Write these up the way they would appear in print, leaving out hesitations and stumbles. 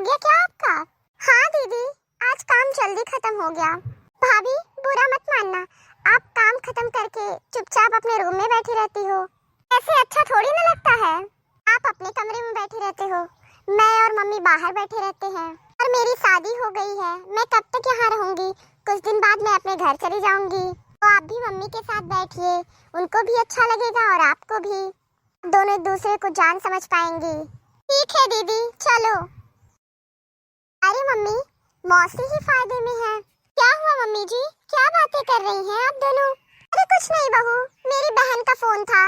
गया क्या आपका? हाँ दीदी, आज काम जल्दी खत्म हो गया। भाभी बुरा मत मानना, आप काम खत्म करके चुपचाप अपने रूम में बैठी रहती हो, ऐसे अच्छा थोड़ी ना लगता है। आप अपने कमरे में बैठे रहते हो, मैं और मम्मी बाहर बैठे रहते हैं। और मेरी शादी हो गई है, मैं कब तक यहाँ रहूंगी? कुछ दिन बाद मैं अपने घर चली जाऊंगी। तो आप भी मम्मी के साथ बैठिए, उनको भी अच्छा लगेगा और आपको भी। दोनों एक दूसरे को जान समझ पाएंगी। ठीक है दीदी, चलो। अरे मम्मी, मौसी ही फायदे में है। क्या हुआ मम्मी जी, क्या बातें कर रही हैं आप दोनों? अरे कुछ नहीं बहू, मेरी बहन का फोन था,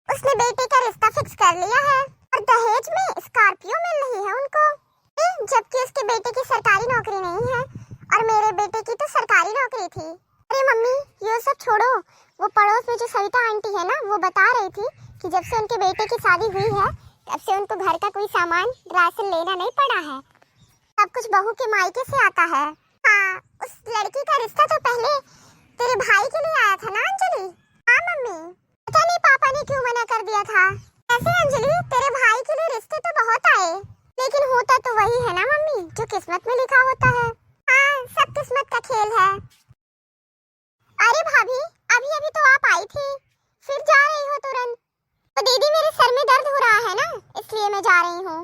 उसने बेटे का रिश्ता फिक्स कर लिया है और दहेज में स्कॉर्पियो मिल रही है उनको, जबकि उसके बेटे की सरकारी नौकरी नहीं है और मेरे बेटे की तो सरकारी नौकरी थी। अरे मम्मी ये सब छोड़ो, वो पड़ोस में जो सविता आंटी है ना, वो बता रही थी कि जब से उनके बेटे की शादी हुई है तब से उनको घर का कोई सामान राशन लेना नहीं पड़ा है, सब कुछ बहू के मायके से आता है। हाँ, उस लड़की का रिश्ता तो पहले तेरे भाई के लिए आया था ना अंजलि? हाँ मम्मी, पता नहीं पापा ने क्यों मना कर दिया था। ऐसे अंजलि, तेरे भाई के लिए रिश्ते तो बहुत आए, लेकिन होता तो वही है ना मम्मी जो किस्मत में लिखा होता है। हाँ, सब किस्मत का खेल है। अरे भाभी, अभी अभी तो आप आई थी, फिर जा रही हो तुरंत? तो दीदी मेरे सर में दर्द हो रहा है ना, इसलिए मैं जा रही हूँ।